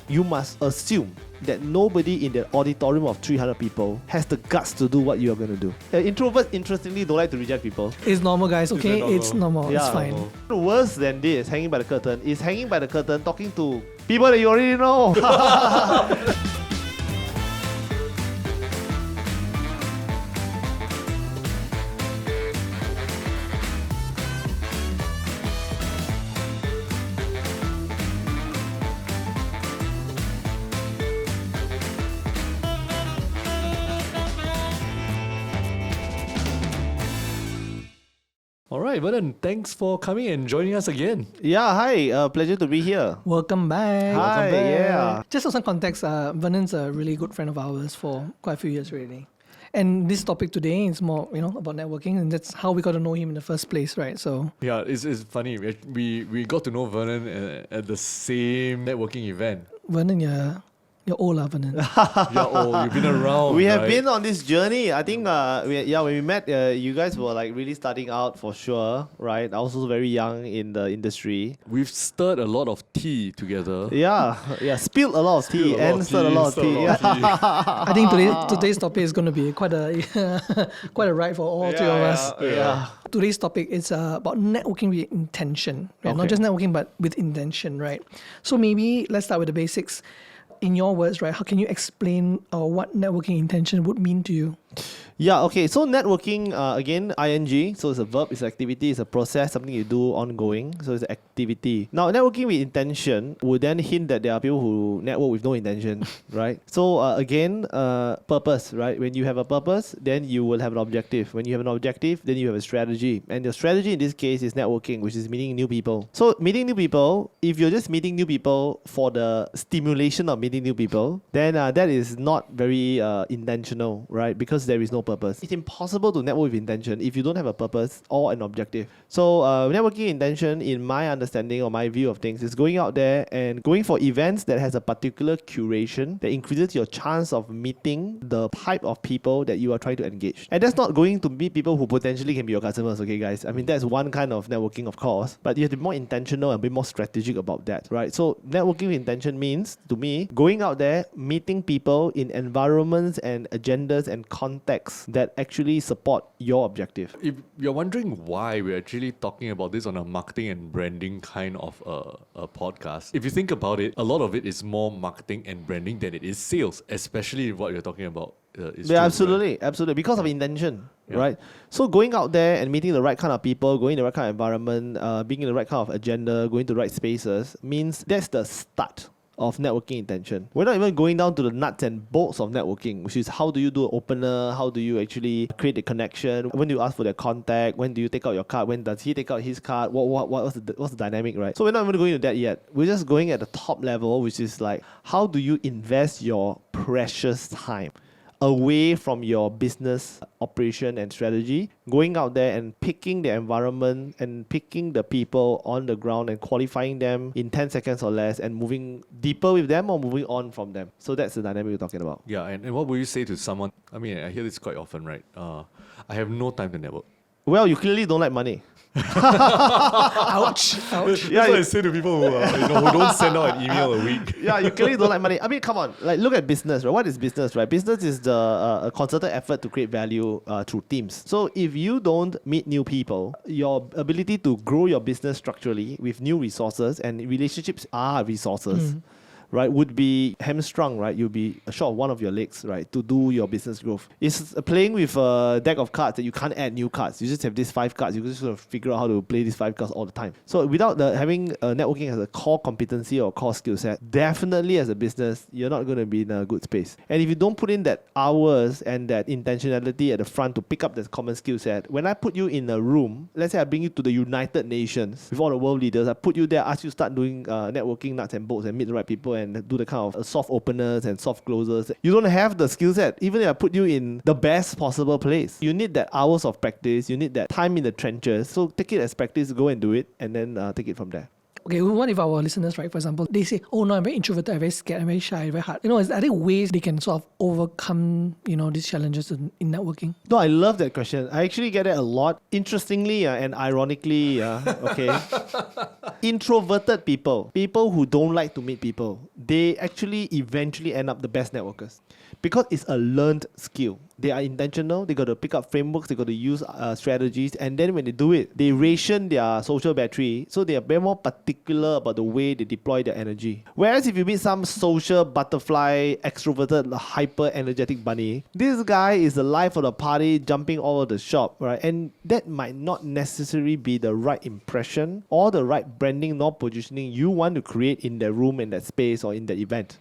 you must assume that nobody in the auditorium of 300 people has the guts to do what you are going to do. Introverts, interestingly, don't like to reject people. It's normal, guys, okay? It's normal. It's fine. Worse than this, hanging by the curtain, is hanging by the curtain talking to people that you already know. Alright, Vernon, thanks for coming and joining us again. Yeah, hi. Pleasure to be here. Welcome back. Hi, yeah. Just for some context, Vernon's a really good friend of ours for quite a few years already. And this topic today is more, about networking, and that's how we got to know him in the first place, right? So Yeah, it's funny. We got to know Vernon at the same networking event. Vernon, you're old, Vernon. You're old. You've been around. We have right? been on this journey. I think, when we met, you guys were like really starting out for sure, right? I was also very young in the industry. We've stirred a lot of tea together. Yeah, spilled a lot of tea and stirred a lot of tea. I think today's topic is going to be quite a quite a ride for all three of us. Yeah. Today's topic is about networking with intention, right? Okay. Not just networking, but with intention, right? So maybe let's start with the basics. In your words, right, how can you explain what networking intention would mean to you? Yeah, okay. So networking, again, ing. So it's a verb, it's an activity, it's a process, something you do ongoing. So it's an activity. Now, networking with intention would then hint that there are people who network with no intention, right? So again, purpose, right? When you have a purpose, then you will have an objective. When you have an objective, then you have a strategy. And your strategy in this case is networking, which is meeting new people. So meeting new people, if you're just meeting new people for the stimulation of meeting new people, then that is not very intentional, right? Because there is no purpose. It's impossible to network with intention if you don't have a purpose or an objective. So networking intention, in my understanding or my view of things, is going out there and going for events that has a particular curation that increases your chance of meeting the type of people that you are trying to engage. And that's not going to meet people who potentially can be your customers, okay guys? I mean, that's one kind of networking, of course, but you have to be more intentional and be more strategic about that, right? So networking with intention means, to me, going out there, meeting people in environments and agendas and contexts that actually support your objective. If you're wondering why we're actually talking about this on a marketing and branding kind of a podcast, if you think about it, a lot of it is more marketing and branding than it is sales, especially what you're talking about. Absolutely, because of intention, right? So going out there and meeting the right kind of people, going in the right kind of environment, being in the right kind of agenda, going to the right spaces, means that's the start of networking intention. We're not even going down to the nuts and bolts of networking, which is how do you do an opener, how do you actually create a connection, when do you ask for their contact, when do you take out your card, when does he take out his card, what's the dynamic, right? So we're not even going into that yet. We're just going at the top level, which is like, how do you invest your precious time away from your business operation and strategy, going out there and picking the environment and picking the people on the ground and qualifying them in 10 seconds or less and moving deeper with them or moving on from them. So that's the dynamic we're talking about. Yeah, and what would you say to someone? I mean, I hear this quite often, right? I have no time to network. Well, you clearly don't like money. Ouch. That's what I say to people who don't send out an email a week. Yeah, you clearly don't like money. I mean, come on. Like, look at business, right? What is business, right? Business is the a concerted effort to create value through teams. So if you don't meet new people, your ability to grow your business structurally with new resources, and relationships are resources, right, would be hamstrung, right? You'll be short of one of your legs, right, to do your business growth. It's playing with a deck of cards that you can't add new cards. You just have these 5 cards. You just sort of figure out how to play these 5 cards all the time. So without having networking as a core competency or core skill set, definitely as a business, you're not going to be in a good space. And if you don't put in that hours and that intentionality at the front to pick up that common skill set, when I put you in a room, let's say I bring you to the United Nations with all the world leaders, I put you there, ask you to start doing networking nuts and bolts and meet the right people and do the kind of soft openers and soft closers. You don't have the skill set, even if I put you in the best possible place. You need that hours of practice, you need that time in the trenches. So take it as practice, go and do it, and then take it from there. Okay, what if our listeners, right, for example, they say, oh no, I'm very introverted, I'm very scared, I'm very shy, very hard. Are there ways they can sort of overcome, these challenges in networking? No, I love that question. I actually get it a lot. Interestingly and ironically, okay, introverted people who don't like to meet people, they actually eventually end up the best networkers because it's a learned skill. They are intentional. They got to pick up frameworks. They got to use strategies, and then when they do it, they ration their social battery. So they are very more particular about the way they deploy their energy. Whereas if you meet some social butterfly, extroverted, hyper energetic bunny, this guy is the life of the party, jumping all over the shop, right? And that might not necessarily be the right impression or the right branding nor positioning you want to create in that room, in that space, or in that event.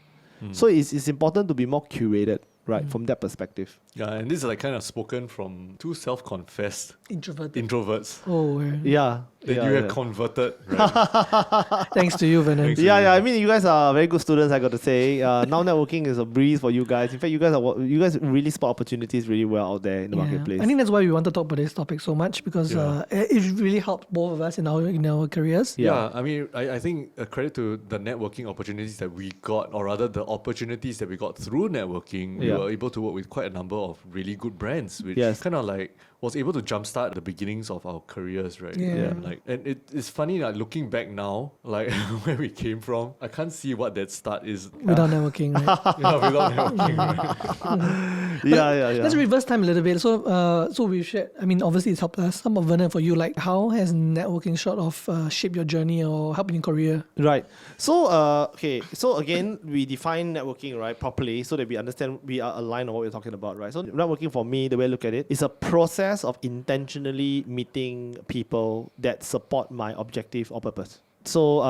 So it's important to be more curated, right, from that perspective. Yeah, and this is like kind of spoken from two self-confessed Introverts. introverts Oh, Yeah. that you have converted, right? thanks to you, Vernon. Thanks. Yeah, I mean, you guys are very good students, I got to say. Now networking is a breeze for you guys. In fact, you guys really spot opportunities really well out there in the marketplace. I think that's why we want to talk about this topic so much because it really helped both of us in our careers. Yeah, I mean, I think a credit to the networking opportunities that we got, or rather the opportunities that we got through networking, we were able to work with quite a number of really good brands, which kind of like was able to jumpstart the beginnings of our careers, right? Yeah. And it's funny, like looking back now, like where we came from, I can't see what that start is. Without networking, right? Without networking, right? Yeah. Let's reverse time a little bit. So we've shared, I mean, obviously it's helped us. Some of Vernon, for you, like how has networking sort of shaped your journey or helped in your career? Right. So, So again, we define networking, right, properly so that we understand, we are aligned on what we're talking about, right? So networking for me, the way I look at it, is a process of intentionally meeting people that support my objective or purpose. So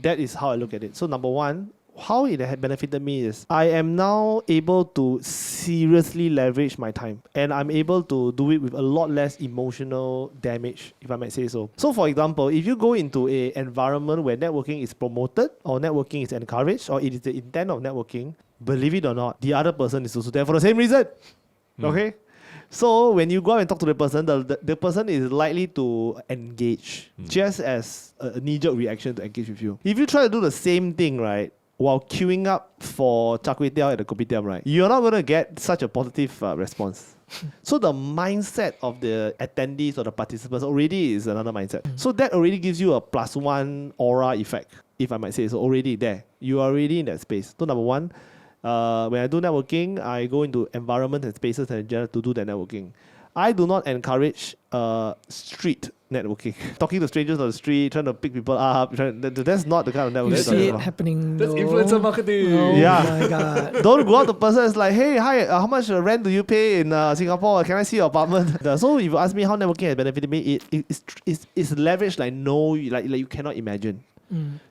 that is how I look at it. So number one, how it had benefited me is I am now able to seriously leverage my time, and I'm able to do it with a lot less emotional damage, if I might say so. So for example, if you go into an environment where networking is promoted or networking is encouraged or it is the intent of networking, believe it or not, the other person is also there for the same reason. Okay? So when you go out and talk to the person, the person is likely to engage just as a knee-jerk reaction to engage with you. If you try to do the same thing, right, while queuing up for char kway teow at the kopitiam, right, you're not going to get such a positive response. So the mindset of the attendees or the participants already is another mindset. So that already gives you a +1 aura effect, if I might say so, already there. You are already in that space. So number one, when I do networking, I go into environments and spaces in general to do that networking. I do not encourage street networking. Talking to strangers on the street, trying to pick people up. That's not the kind of networking. You I'm see talking it about. happening. That's though. influencer marketing. Oh Yeah. my God. Don't go out to person. It's like, hey, hi, how much rent do you pay in Singapore? Can I see your apartment? So if you ask me how networking has benefited me, it's leveraged like you cannot imagine.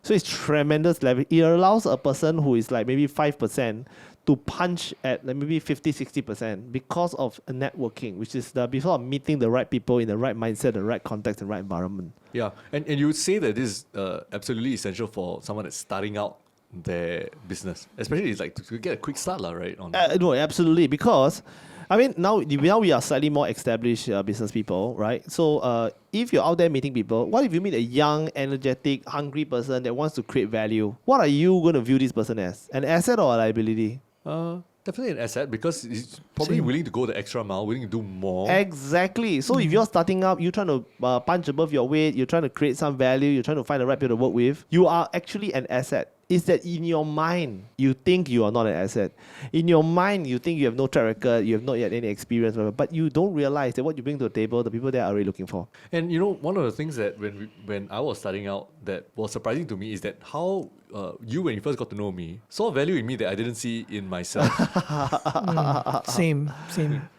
So it's tremendous leverage. It allows a person who is like maybe 5% to punch at like maybe 50-60% because of networking, which is because of meeting the right people in the right mindset, the right context, the right environment. Yeah, and you would say that this is absolutely essential for someone that's starting out their business, especially it's like to get a quick start, right? No, absolutely, because I mean now we are slightly more established business people, right? So if you're out there meeting people, what if you meet a young, energetic, hungry person that wants to create value? What are you going to view this person as? An asset or a liability? Definitely an asset because he's probably willing to go the extra mile, willing to do more. Exactly. So if you're starting up, you're trying to punch above your weight, you're trying to create some value, you're trying to find the right people to work with, you are actually an asset. Is that in your mind, you think you are not an asset. In your mind, you think you have no track record, you have not yet any experience, but you don't realize that what you bring to the table, the people there are already looking for. And one of the things that when I was starting out that was surprising to me is that how when you first got to know me, saw value in me that I didn't see in myself. Same.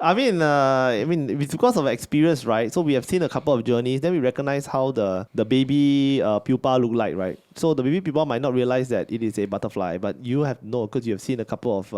I mean, it's because of experience, right? So we have seen a couple of journeys, then we recognize how the baby pupa look like, right? So the baby pupa might not realize that it is a butterfly, but you have because you have seen a couple of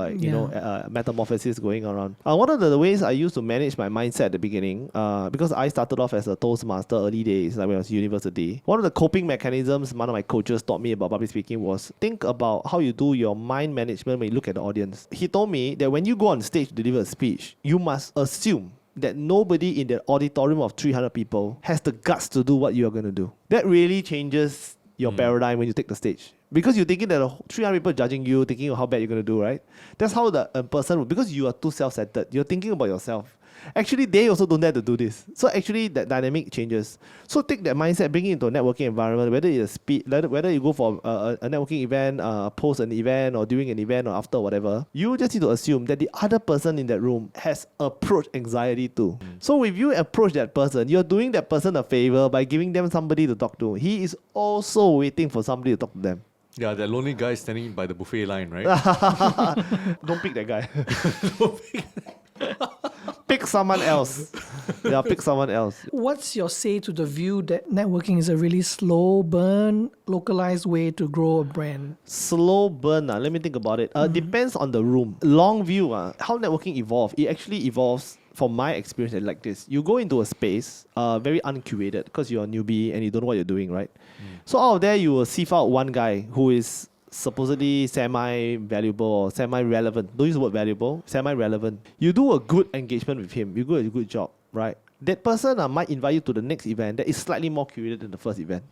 metamorphoses going around. One of the ways I used to manage my mindset at the beginning, because I started off as a Toastmaster early days, like when I was university. One of the coping mechanisms one of my coaches taught me about public speaking was think about how you do your mind management when you look at the audience. He told me that when you go on stage to deliver a speech, you must assume that nobody in the auditorium of 300 people has the guts to do what you're going to do. That really changes your paradigm when you take the stage. Because you're thinking that 300 people judging you, thinking of how bad you're going to do, right? That's how a person will, because you are too self-centered. You're thinking about yourself. Actually, they also don't dare to do this. So actually, that dynamic changes. So take that mindset, bring it into a networking environment, whether it's whether you go for a networking event, post an event, or during an event, or after, whatever. You just need to assume that the other person in that room has approach anxiety too. So if you approach that person, you're doing that person a favor by giving them somebody to talk to. He is also waiting for somebody to talk to them. Yeah, that lonely guy standing by the buffet line, right? Don't pick that guy. Pick someone else. Yeah, pick someone else. What's your say to the view that networking is a really slow burn, localized way to grow a brand? Slow burn. Let me think about it. Depends on the room. Long view. How networking evolves. It actually evolves. From my experience, like this, you go into a space, very uncurated, because you're a newbie and you don't know what you're doing, right? So out of there, you will sieve out one guy who is supposedly semi-valuable or semi-relevant. Don't use the word valuable, semi-relevant. You do a good engagement with him. You do a good job, right? That person might invite you to the next event that is slightly more curated than the first event.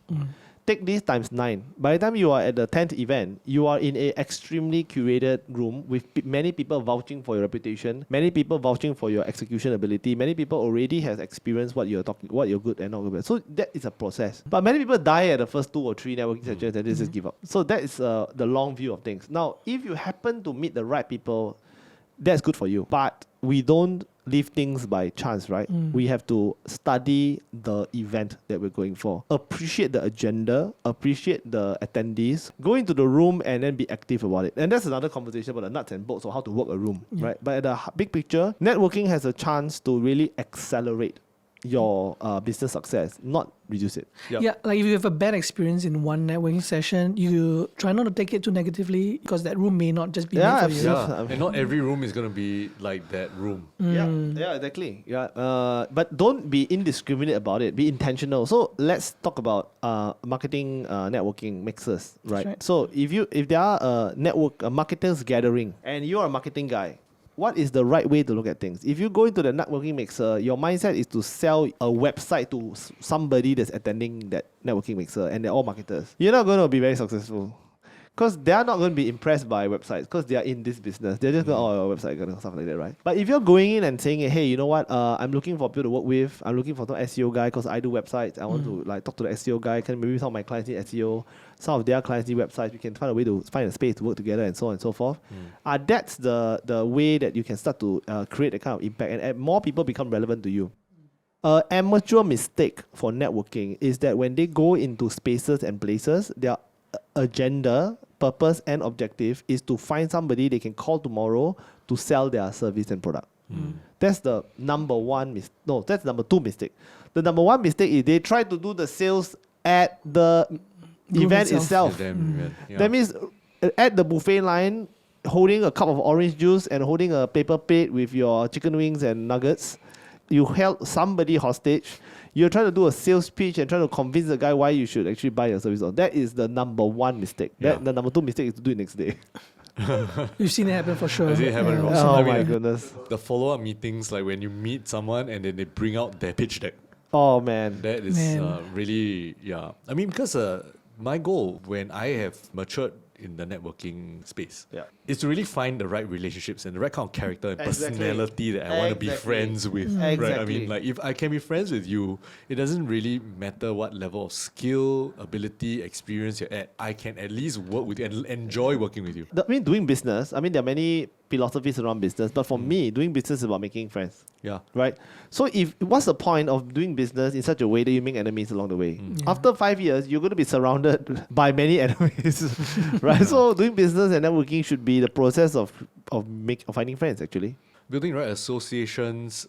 Take this times 9. By the time you are at the 10th event, you are in an extremely curated room with many people vouching for your reputation, many people vouching for your execution ability, many people already has experienced what you're good and not good. So that is a process. But many people die at the first 2 or 3 networking sessions and they just give up. So that is the long view of things. Now, if you happen to meet the right people, that's good for you. But we don't leave things by chance, right? We have to study the event that we're going for. Appreciate the agenda, appreciate the attendees, go into the room and then be active about it. And that's another conversation about the nuts and bolts of how to work a room, right? But at the big picture, networking has a chance to really accelerate your business success, not reduce it. Yep. Yeah, like if you have a bad experience in one networking session, you try not to take it too negatively because that room may not just be made for you. Yeah, and not every room is going to be like that room. Yeah, exactly. Yeah, but don't be indiscriminate about it. Be intentional. So let's talk about marketing, networking mixers, right? So if there are a marketers gathering and you're a marketing guy, what is the right way to look at things? If you go into the networking mixer, your mindset is to sell a website to somebody that's attending that networking mixer, and they're all marketers. You're not going to be very successful. Because they are not going to be impressed by websites because they are in this business. They're just going, oh, your website, and stuff like that, right? But if you're going in and saying, hey, you know what? I'm looking for people to work with. I'm looking for some SEO guy because I do websites. I want to talk to the SEO guy. Maybe some of my clients need SEO. Some of their clients need websites. We can find a way to find a space to work together and so on and so forth. That's the way that you can start to create a kind of impact and more people become relevant to you. Amateur mistake for networking is that when they go into spaces and places, their agenda, purpose, and objective is to find somebody they can call tomorrow to sell their service and product. That's the number one mistake. No, that's number 2 mistake. The number 1 mistake is they try to do the sales at the event itself. That means at the buffet line, holding a cup of orange juice and holding a paper plate with your chicken wings and nuggets, you held somebody hostage. You're trying to do a sales pitch and trying to convince the guy why you should actually buy your service. That is the number 1 mistake. The number 2 mistake is to do it next day. You've seen it happen for sure. I've seen it happen. Oh my goodness. The follow-up meetings, like when you meet someone and then they bring out their pitch deck. Oh man. That is really, I mean, because my goal when I have matured in the networking space is to really find the right relationships and the right kind of character and personality that I want to be friends with. Right? I mean, like if I can be friends with you, it doesn't really matter what level of skill, ability, experience you're at. I can at least work with you and enjoy working with you. Doing business, there are many philosophies around business, but for me, doing business is about making friends. Yeah. Right? So what's the point of doing business in such a way that you make enemies along the way? After 5 years, you're going to be surrounded by many enemies. Right? So doing business and networking should be the process of finding friends, actually. Building right associations,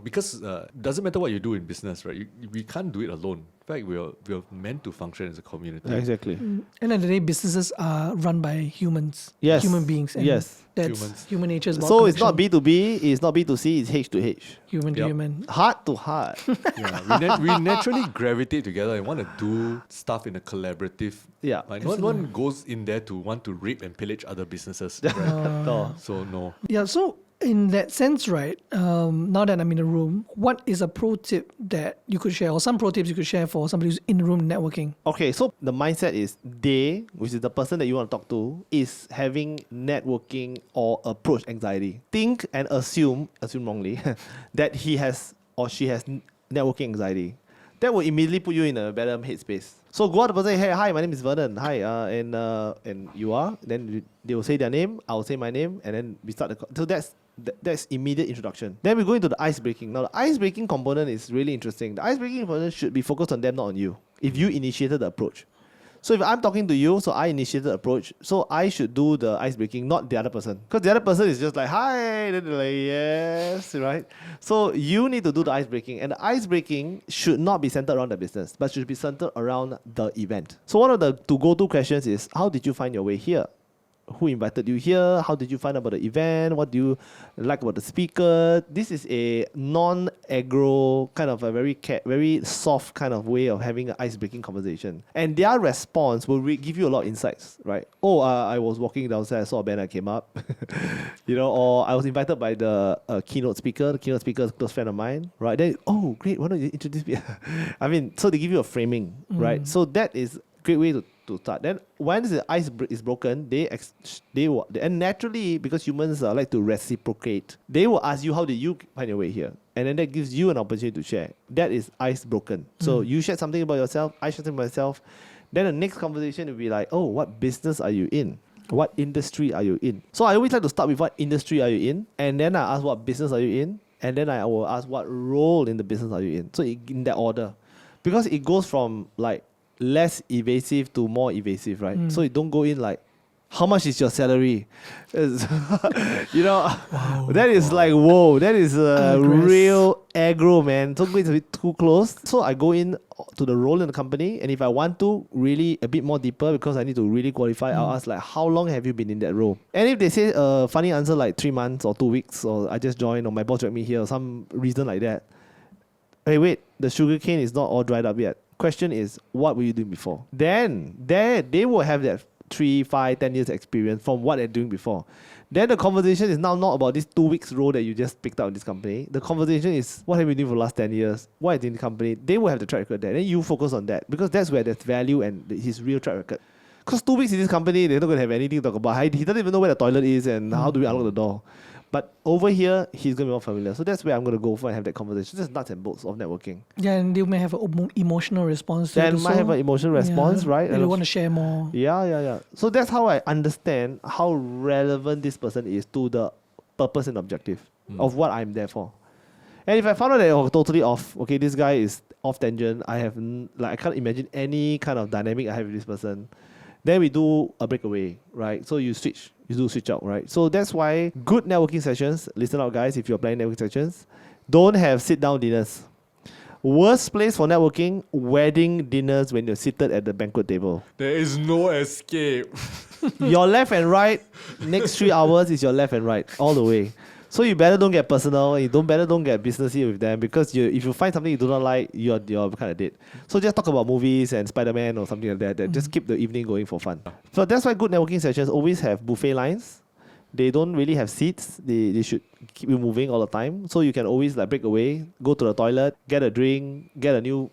because doesn't matter what you do in business, right? We can't do it alone. In fact, we're meant to function as a community. Exactly. And at the end of the day, businesses are run by humans. Yes. Human beings. And that's humans. Human nature is about So connection. it's not B2B, it's not B2C, it's H to H. Human to human. Heart to heart. We naturally gravitate together and want to do stuff in a collaborative. Like no one goes in there to want to rape and pillage other businesses. Right? No. So no. Yeah, so in that sense, right, now that I'm in the room, what is a pro tip that you could share, or some pro tips you could share for somebody who's in the room networking? Okay, so the mindset is they, which is the person that you want to talk to, is having networking or approach anxiety. Think and assume wrongly, that he has or she has networking anxiety. That will immediately put you in a better headspace. So go out to the person, hey, hi, my name is Vernon. Hi, and you are. Then they will say their name, I will say my name, and then we start the. So that's immediate introduction. Then we go into the ice breaking. Now the ice breaking component is really interesting. The ice breaking component should be focused on them, not on you. If you initiated the approach. So if I'm talking to you, so I initiated the approach, so I should do the ice breaking, not the other person. Because the other person is just like, hi, then they're like, yes, right? So you need to do the ice breaking. And the ice breaking should not be centered around the business, but should be centered around the event. So one of the go-to questions is, how did you find your way here? Who invited you here? How did you find about the event? What do you like about the speaker? This is a non-aggro, kind of a very soft kind of way of having an ice-breaking conversation. And their response will give you a lot of insights, right? Oh, I was walking downstairs, I saw a banner, I came up. Or I was invited by the keynote speaker. The keynote speaker is a close friend of mine, right? Then, oh, great, why don't you introduce me? I mean, so they give you a framing, right? So that is a great way to start. Then once the ice is broken, they will, and naturally, because humans like to reciprocate, they will ask you, how did you find your way here? And then that gives you an opportunity to share. That is ice broken. So you shared something about yourself, I shared something about myself. Then the next conversation will be like, oh, what business are you in? What industry are you in? So I always like to start with what industry are you in, and then I ask what business are you in, and then I will ask what role in the business are you in. So in that order, because it goes from like less evasive to more evasive, right? So you don't go in like, how much is your salary? That is like, whoa, that is a real aggro, man. Don't go in a bit too close. So I go in to the role in the company, and if I want to really a bit more deeper, because I need to really qualify, I'll ask like, how long have you been in that role? And if they say a funny answer like 3 months or 2 weeks, or I just joined, or my boss dragged me here, or some reason like that, hey, wait, the sugar cane is not all dried up yet. Question is, what were you doing before? Then they will have that 3, 5, 10 years experience from what they're doing before. Then the conversation is now not about this 2 weeks role that you just picked up in this company. The conversation is, what have you been doing for the last 10 years? What is in the company? They will have the track record there. Then you focus on that, because that's where there's value and his real track record. Because 2 weeks in this company, they're not going to have anything to talk about. He doesn't even know where the toilet is and how do we unlock the door. But over here, he's going to be more familiar. So that's where I'm going to go for and have that conversation. Just nuts and bolts of networking. Yeah, and they may have an emotional response to it. They might have an emotional response, right? And you want to share more. Yeah. So that's how I understand how relevant this person is to the purpose and objective of what I'm there for. And if I found out that you're totally off, okay, this guy is off tangent, I can't imagine any kind of dynamic I have with this person, then we do a breakaway, right? So you do switch out, right? So that's why good networking sessions, listen out guys, if you're planning networking sessions, don't have sit-down dinners. Worst place for networking, wedding dinners when you're seated at the banquet table. There is no escape. Your left and right, next 3 hours is your left and right, all the way. So you better don't get personal, you better don't get businessy with them, because if you find something you do not like, you're kind of dead. So just talk about movies and Spider-Man or something like that. Just keep the evening going for fun. So that's why good networking sessions always have buffet lines. They don't really have seats. They should keep you moving all the time. So you can always like break away, go to the toilet, get a drink, get a new,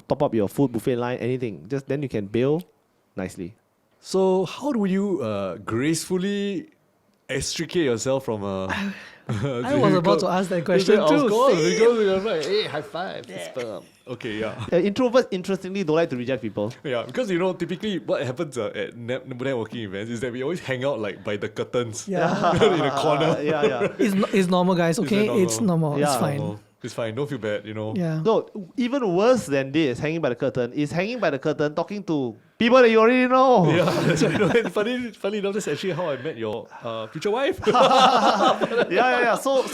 top up your food buffet line, anything. Just then you can bail nicely. So how do you gracefully extricate yourself from a... I was about to ask that question too. Of course, because we were like, hey, high five. Yeah. Okay, yeah. Introverts, interestingly, don't like to reject people. Yeah, because typically what happens at networking events is that we always hang out like by the curtains. Yeah. In a corner. Yeah. It's normal, guys, okay? It's normal. Yeah. It's fine. Normal. It's fine, don't feel bad, Yeah. No, even worse than this, hanging by the curtain, is hanging by the curtain talking to people that you already know. Yeah, that's right. Funny enough, that's actually how I met your future wife. Yeah. So,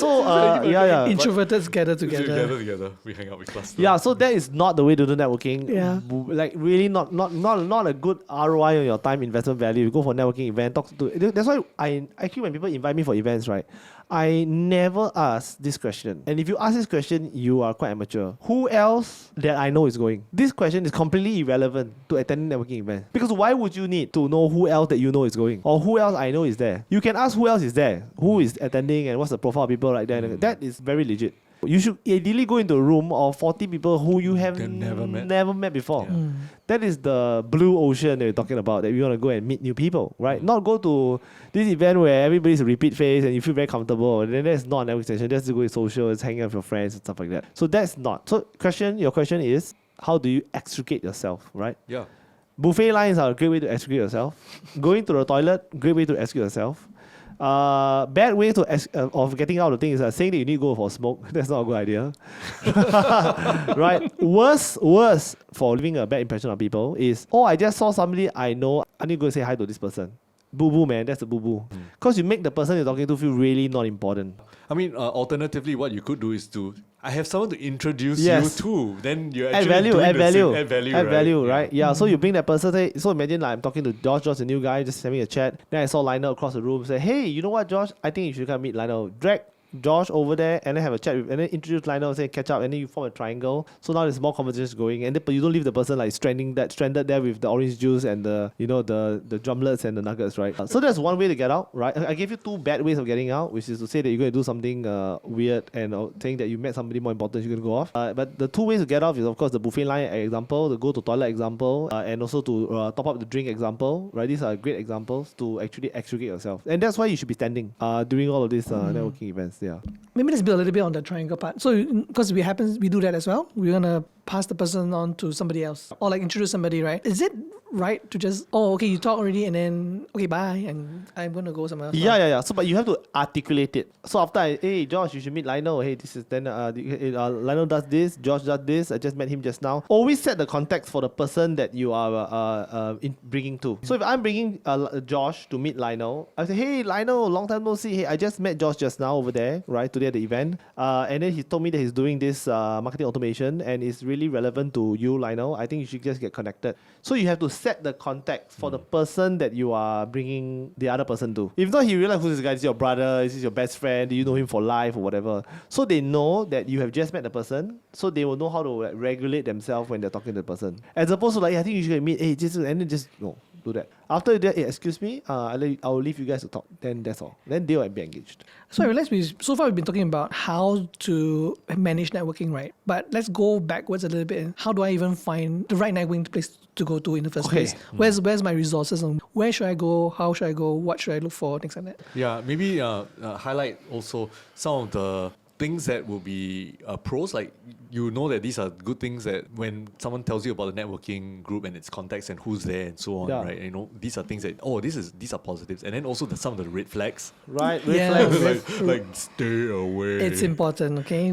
yeah. Introverts gather together. We hang out, we cluster. Yeah, so that is not the way to do networking. Yeah. Like really not a good ROI on your time investment value. You go for networking event, talk to. That's why I actually, when people invite me for events, right, I never ask this question. And if you ask this question, you are quite amateur. Who else that I know is going? This question is completely irrelevant to attending networking events. Because why would you need to know who else that you know is going? Or who else I know is there? You can ask who else is there, who is attending and what's the profile of people like that. That is very legit. You should ideally go into a room of 40 people who you have never met before. Yeah. That is the blue ocean that we're talking about, that we want to go and meet new people, right? Not go to this event where everybody's a repeat face and you feel very comfortable. And then that's not a network session. That's to go to social, it's hanging out with your friends and stuff like that. So that's not. So your question is, how do you extricate yourself, right? Yeah. Buffet lines are a great way to extricate yourself. Going to the toilet, great way to extricate yourself. Bad way of getting out of the thing is saying that you need to go for a smoke. That's not a good idea. Right? Worse for leaving a bad impression on people is, I just saw somebody I know, I need to go say hi to this person. Boo-boo, man. That's the boo-boo. Because you make the person you're talking to feel really not important. I mean, alternatively, what you could do is I have someone to introduce you to. Then you're Add actually value, value, right? Yeah. So you bring that person. So imagine I'm talking to Josh, a new guy, just having a chat. Then I saw Lionel across the room. Say, hey, you know what, Josh? I think you should come meet Lionel. Drag Josh over there and then have a chat with, and then introduce Lionel, say catch up, and then you form a triangle. So now there's more conversations going, and but you don't leave the person like stranded there with the orange juice and the drumlets and the nuggets, right? So that's one way to get out, right? I gave you two bad ways of getting out, which is to say that you're going to do something weird and saying that you met somebody more important, you're going to go off. But the two ways to get off is of course the buffet line example, the go to toilet example, and also to top up the drink example, right? These are great examples to actually extricate yourself, and that's why you should be standing during all of these networking events. Yeah. Maybe let's build a little bit on the triangle part. So, because we do that as well. We're gonna pass the person on to somebody else, or like introduce somebody, right? Is it right to just okay, you talk already, and then okay, bye, and I'm gonna go somewhere else? Yeah. So, but you have to articulate it. So after hey Josh, you should meet Lionel. Hey, this is then Lionel does this, Josh does this. I just met him just now. Always set the context for the person that you are bringing to. So if I'm bringing Josh to meet Lionel, I say, hey Lionel, long time no see. Hey, I just met Josh just now over there, right, today at the event. And then he told me that he's doing this marketing automation and it's really relevant to you, Lionel. I think you should just get connected. So you have to set the context for the person that you are bringing the other person to. If not, he realize who's this guy. Is your brother? Is this your best friend? Do you know him for life or whatever? So they know that you have just met the person. So they will know how to regulate themselves when they're talking to the person. As opposed to I think you should meet. Hey, and then just no. Do that. After that, excuse me, I'll leave you guys to talk. Then that's all. Then they will be engaged. So I realize so far we've been talking about how to manage networking, right? But let's go backwards a little bit. How do I even find the right networking place to go to in the first place? Where's my resources and where should I go? How should I go? What should I look for? Things like that. Yeah, maybe highlight also some of the things that will be pros, like you know that these are good things that when someone tells you about the networking group and its context and who's there and so on, right? You know, these are things that these are positives, and then also some of the red flags, right? Red flags, like stay away. It's important, okay?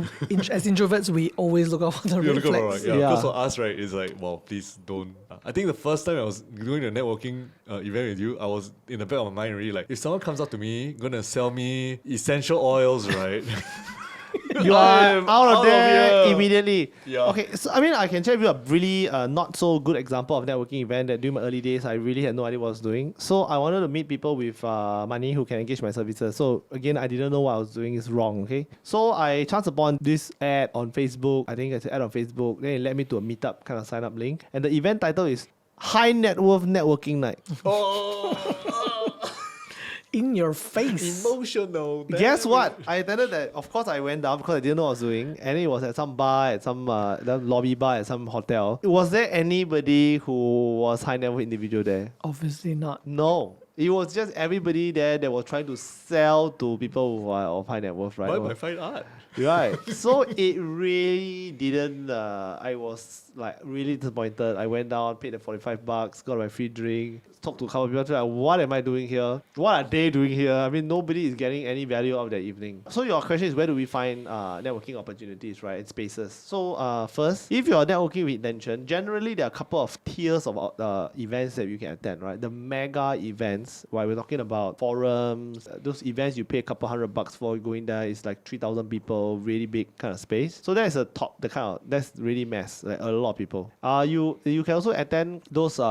As introverts, we always look out for the red flags. Because for us, right, it's like, well, please don't. I think the first time I was doing a networking event with you, I was in the back of my mind already like, if someone comes up to me, gonna sell me essential oils, right? You are out of there here immediately. Yeah. Okay, so I mean, I can share with you a really not so good example of networking event that during my early days, I really had no idea what I was doing. So I wanted to meet people with money who can engage my services. So again, I didn't know what I was doing is wrong, okay? So I chanced upon this ad on Facebook. I think it's an ad on Facebook. Then it led me to a meetup kind of sign up link. And the event title is High Net Worth Networking Night. In your face. Emotional. Guess what? I attended that. Of course, I went down because I didn't know what I was doing. And it was at some bar, at some lobby bar, at some hotel. Was there anybody who was high net worth individual there? Obviously not. No. It was just everybody there that was trying to sell to people who are of high net worth, right? Why my fine art? Right. So it really didn't. I was like really disappointed. I went down, paid the $45, got my free drink, talked to a couple of people. Like, what am I doing here? What are they doing here? I mean, nobody is getting any value out of that evening. So your question is, where do we find networking opportunities, right? And spaces. So first, if you're networking with intention, generally there are a couple of tiers of events that you can attend, right? The mega events, right? We're talking about forums. Those events you pay a couple $100 for going there. It's like 3,000 people. Really big kind of space. So that's that's really mass, like a lot of people. You can also attend those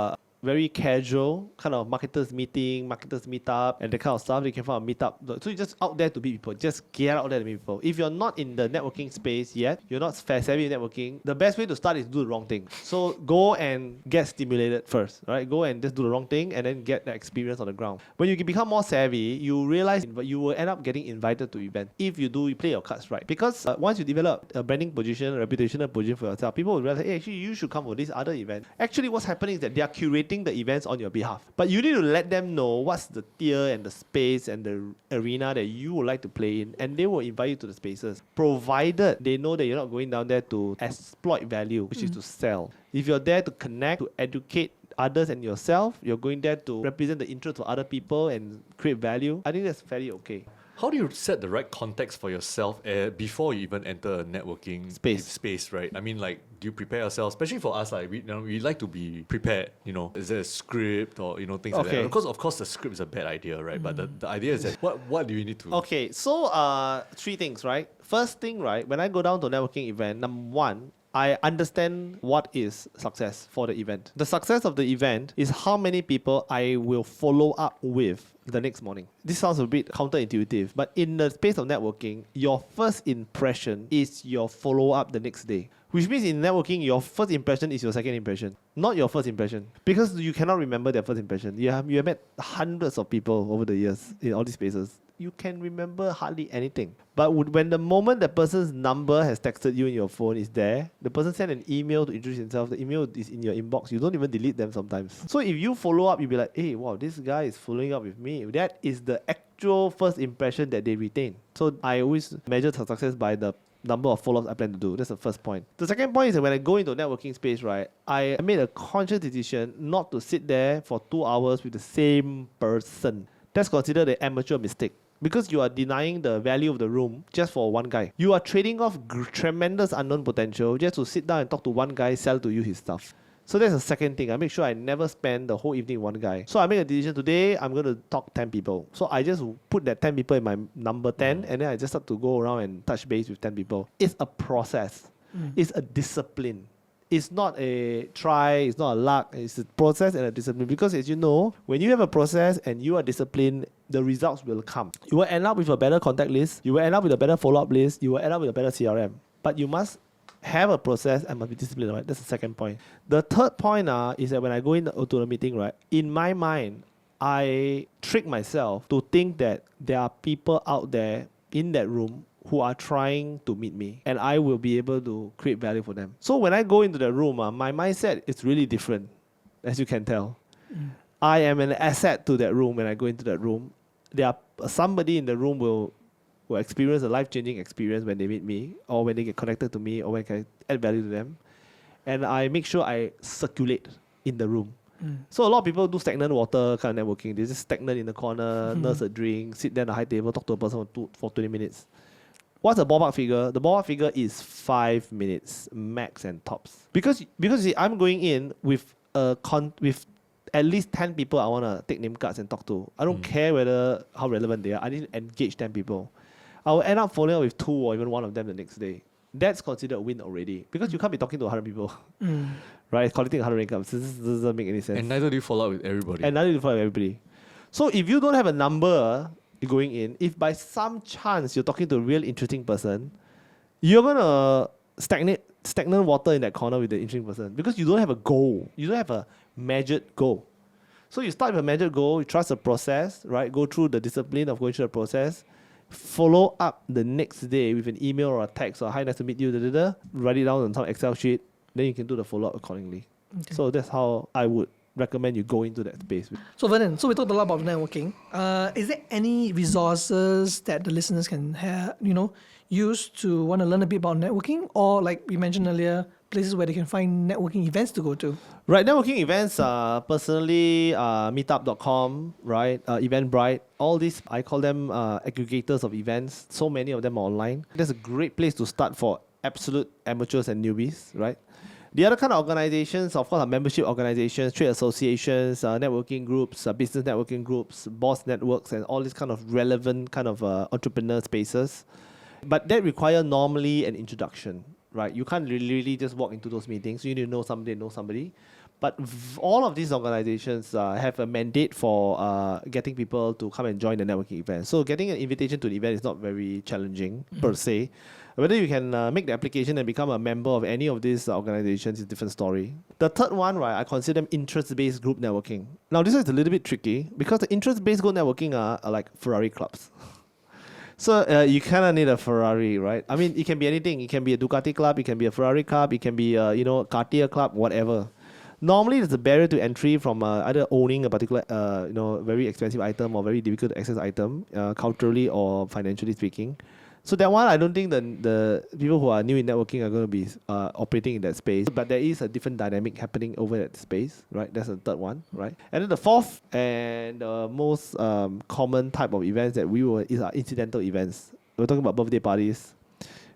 very casual kind of marketers meeting, marketers meetup, and the kind of stuff. You can find a meetup. So you're just out there to meet people. Just get out there to meet people. If you're not in the networking space yet, you're not savvy in networking, the best way to start is do the wrong thing. So go and get stimulated first, right? Go and just do the wrong thing and then get the experience on the ground. When you become more savvy, you realize you will end up getting invited to events if you play your cards right. Because once you develop a branding position, a reputational position for yourself, people will realize, hey, actually you should come for this other event. Actually, what's happening is that they are curating the events on your behalf. But you need to let them know what's the tier and the space and the arena that you would like to play in, and they will invite you to the spaces, provided they know that you're not going down there to exploit value, which is to sell. If you're there to connect, to educate others and yourself, you're going there to represent the interest of other people and create value, I think that's fairly okay. How do you set the right context for yourself before you even enter a networking space, right? I mean, like, do you prepare yourself? Especially for us, like, we like to be prepared, Is there a script or, things like that? Of course, the script is a bad idea, right? But the idea is that what do you need to... Okay, so three things, right? First thing, right, when I go down to a networking event, number one, I understand what is success for the event. The success of the event is how many people I will follow up with the next morning. This sounds a bit counterintuitive, but in the space of networking, your first impression is your follow-up the next day. Which means in networking, your first impression is your second impression, not your first impression. Because you cannot remember their first impression. You have met hundreds of people over the years in all these spaces. You can remember hardly anything. But when the moment the person's number has texted you in your phone is there, the person sent an email to introduce himself, the email is in your inbox, you don't even delete them sometimes. So if you follow up, you'll be like, hey, wow, this guy is following up with me. That is the actual first impression that they retain. So I always measure success by the number of follow-ups I plan to do. That's the first point. The second point is that when I go into a networking space, right, I made a conscious decision not to sit there for 2 hours with the same person. That's considered an amateur mistake. Because you are denying the value of the room just for one guy. You are trading off tremendous unknown potential just to sit down and talk to one guy, sell to you his stuff. So that's the second thing. I make sure I never spend the whole evening with one guy. So I make a decision today, I'm going to talk 10 people. So I just put that 10 people in my number 10 and then I just start to go around and touch base with 10 people. It's a process. It's a discipline. It's not a try, it's not a luck, it's a process and a discipline. Because as you know, when you have a process and you are disciplined, the results will come. You will end up with a better contact list, you will end up with a better follow-up list, you will end up with a better CRM. But you must have a process and must be disciplined, right? That's the second point. The third point is that when I go into the meeting, right, in my mind, I trick myself to think that there are people out there in that room who are trying to meet me and I will be able to create value for them. So when I go into the room, my mindset is really different, as you can tell. I am an asset to that room when I go into that room. There are somebody in the room will experience a life-changing experience when they meet me or when they get connected to me or when I can add value to them. And I make sure I circulate in the room. So a lot of people do stagnant water kind of networking. They just stagnant in the corner, nurse a drink, sit there at a high table, talk to a person for 20 minutes. What's the ballpark figure? The ballpark figure is 5 minutes max and tops. Because you see, I'm going in with with at least 10 people I want to take name cards and talk to. I don't care how relevant they are. I need to engage 10 people. I will end up following up with 2 or even 1 of them the next day. That's considered a win already. Because you can't be talking to 100 people. Right? Collecting 100 incomes. This doesn't make any sense. And neither do you follow up with everybody. So if you don't have a number going in, if by some chance you're talking to a real interesting person, you're going to stagnant water in that corner with the interesting person because you don't have a goal. You don't have a measured goal. So you start with a measured goal, you trust the process, right? Go through the discipline of going through the process, follow up the next day with an email or a text or hi, nice to meet you, write it down on some Excel sheet, then you can do the follow-up accordingly. Okay. So that's how I would recommend you go into that space. So Vernon, we talked a lot about networking. Is there any resources that the listeners can have, use to want to learn a bit about networking, or like we mentioned earlier, places where they can find networking events to go to? Right, networking events, personally, meetup.com, right, Eventbrite, all these, I call them aggregators of events. So many of them are online. That's a great place to start for absolute amateurs and newbies, right? The other kind of organizations, of course, are membership organizations, trade associations, networking groups, business networking groups, boss networks, and all these kind of relevant kind of entrepreneur spaces. But that require normally an introduction, right? You can't really just walk into those meetings. You need to know somebody. But all of these organizations have a mandate for getting people to come and join the networking event. So getting an invitation to the event is not very challenging per se. Whether you can make the application and become a member of any of these organizations is a different story. The third one, right, I consider them interest-based group networking. Now, this is a little bit tricky because the interest-based group networking are like Ferrari clubs. So you kind of need a Ferrari, right? I mean, it can be anything. It can be a Ducati club, it can be a Ferrari club, it can be a Cartier club, whatever. Normally, there's a barrier to entry from either owning a particular very expensive item or very difficult to access item, culturally or financially speaking. So that one, I don't think the people who are new in networking are going to be operating in that space. But there is a different dynamic happening over that space, right? That's the third one, right? And then the fourth and most common type of events that is our incidental events. We're talking about birthday parties.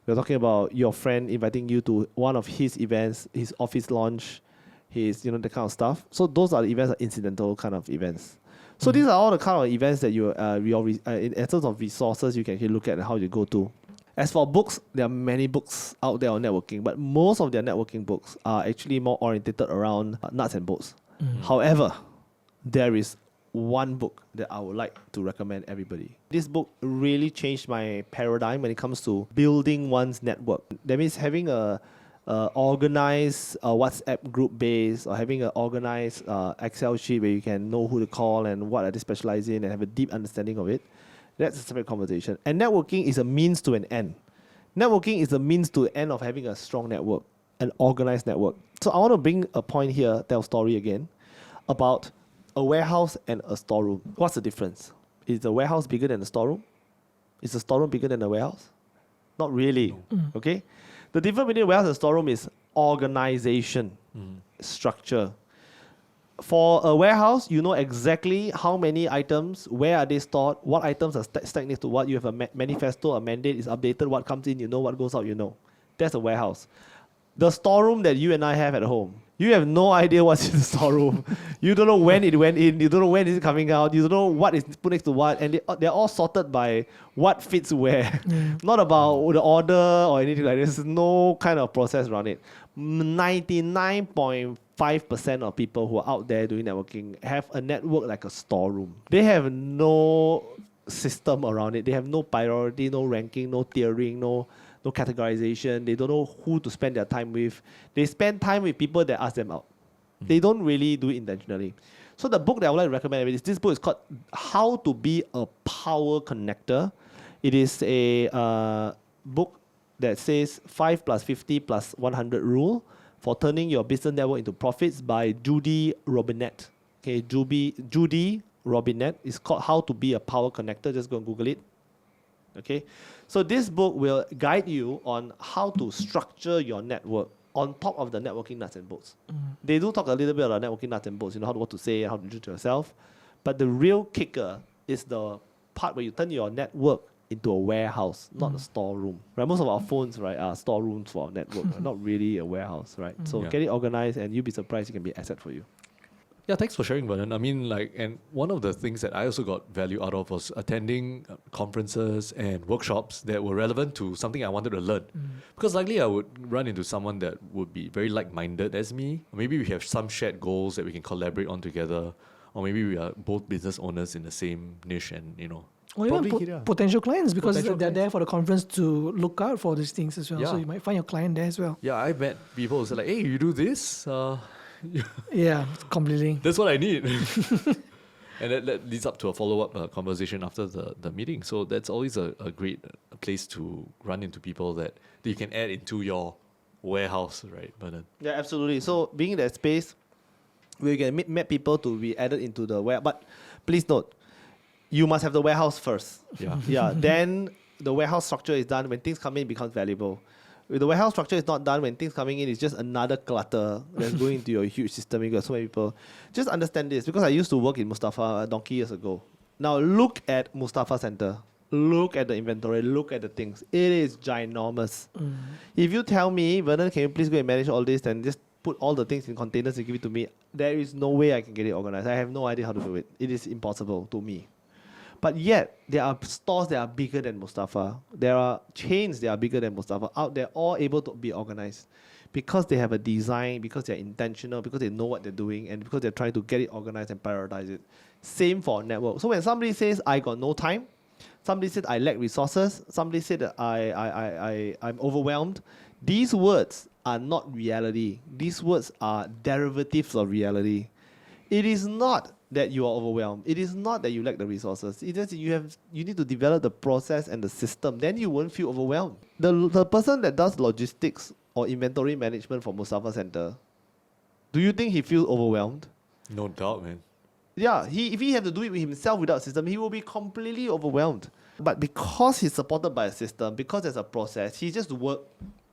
We're talking about your friend inviting you to one of his events, his office launch, his that kind of stuff. So those are the events, are incidental kind of events. So these are all the kind of events that you, in terms of resources, you can actually look at how you go to. As for books, there are many books out there on networking, but most of their networking books are actually more oriented around nuts and bolts. However, there is one book that I would like to recommend everybody. This book really changed my paradigm when it comes to building one's network. That means having a organized WhatsApp group base, or having an organized Excel sheet where you can know who to call and what they specialize in and have a deep understanding of it. That's a separate conversation. And networking is a means to an end. Networking is a means to an end of having a strong network, an organized network. So I want to bring a point here, tell a story again, about a warehouse and a storeroom. What's the difference? Is the warehouse bigger than the storeroom? Is the storeroom bigger than the warehouse? Not really. Okay? The difference between warehouse and storeroom is organization, structure. For a warehouse, you know exactly how many items, where are they stored, what items are stacked next to what. You have a manifesto, a mandate is updated, what comes in, you know, what goes out, you know. That's a warehouse. The storeroom that you and I have at home, you have no idea what's in the storeroom. You don't know when it went in, you don't know when it's coming out, you don't know what is put next to what, and they're all sorted by what fits where. Not about the order or anything like this. There's no kind of process around it. 99.5% of people who are out there doing networking have a network like a storeroom. They have no system around it. They have no priority, no ranking, no tiering, no categorization. They don't know who to spend their time with. They spend time with people that ask them out. They don't really do it intentionally. So the book that I would like to recommend is this book is called How to Be a Power Connector. It is a book that says 5 plus 50 plus 100 rule for turning your business network into profits by Judy Robinett. Okay, Judy Robinett. It's called How to Be a Power Connector. Just go and Google it. Okay, so this book will guide you on how to structure your network on top of the networking nuts and bolts. They do talk a little bit about networking nuts and bolts, you know, what to say, how to introduce yourself. But the real kicker is the part where you turn your network into a warehouse, not a storeroom. Right? Most of our phones, right, are storerooms for our network, not really a warehouse, right? So get it organized, and you'll be surprised it can be an asset for you. Yeah, thanks for sharing, Vernon. I mean, and one of the things that I also got value out of was attending conferences and workshops that were relevant to something I wanted to learn. Because likely I would run into someone that would be very like-minded as me. Or maybe we have some shared goals that we can collaborate on together. Or maybe we are both business owners in the same niche and, Or even potential clients, because Potential they're clients. there for the conference to look out for these things as well. So you might find your client there as well. Yeah, I met people who say like, hey, you do this? Yeah, completely. That's what I need. And that leads up to a follow-up conversation after the meeting. So that's always a great place to run into people that you can add into your warehouse, right, Vernon? Yeah, absolutely. So being in that space, we can meet people to be added into the warehouse. But please note, you must have the warehouse first. Yeah. Then the warehouse structure is done. When things come in, it becomes valuable. If the warehouse structure is not done, when things coming in, it's just another clutter that's going into your huge system. You got so many people. Just understand this, because I used to work in Mustafa a donkey years ago. Now look at Mustafa Center. Look at the inventory. Look at the things. It is ginormous. If you tell me, Vernon, can you please go and manage all this and just put all the things in containers and give it to me, there is no way I can get it organized. I have no idea how to do it. It is impossible to me. But yet, there are stores that are bigger than Mustafa. There are chains that are bigger than Mustafa out there, all able to be organized. because they have a design, because they're intentional, because they know what they're doing, and because they're trying to get it organized and prioritize it. Same for network. So when somebody says, I got no time, somebody said, I lack resources, somebody said that I'm overwhelmed, these words are not reality. These words are derivatives of reality. It is not that you are overwhelmed. It is not that you lack the resources. It is you need to develop the process and the system. Then you won't feel overwhelmed. The person that does logistics or inventory management for Mustafa Center, do you think he feels overwhelmed? No doubt, man. Yeah, if he had to do it with himself without a system, he will be completely overwhelmed. But because he's supported by a system, because there's a process, he just work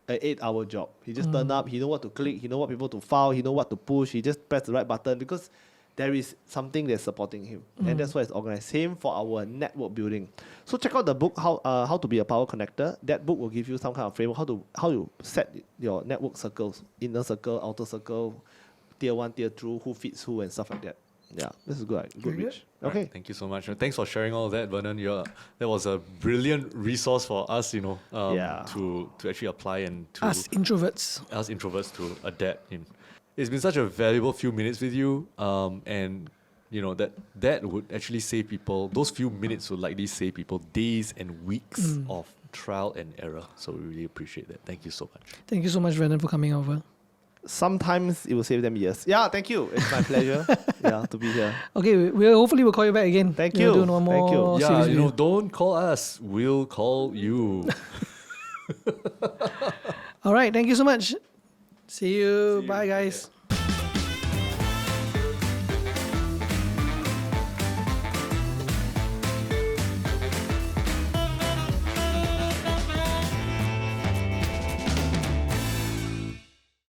an 8-hour job. He just turn up, he know what to click, he know what people to file, he know what to push, he just press the right button because there is something that's supporting him. And that's why it's organized. Same for our network building. So check out the book, How to Be a Power Connector. That book will give you some kind of framework, how you set your network circles, inner circle, outer circle, tier 1, tier 2, who fits who and stuff like that. Yeah, this is good. Good reach. Okay. Right, thank you so much. Thanks for sharing all that, Vernon. That was a brilliant resource for us, to actually apply and to Us introverts. us introverts to adapt in. It's been such a valuable few minutes with you, and that would actually save people. Those few minutes would likely save people days and weeks of trial and error. So we really appreciate that. Thank you so much. Thank you so much, Vernon, for coming over. Sometimes it will save them years. Yeah, thank you. It's my pleasure. To be here. Okay, hopefully we'll call you back again. Thank We'll you. do one Thank you. more Yeah, series with you. don't call us. We'll call you. All right, thank you so much. See you. Bye, guys.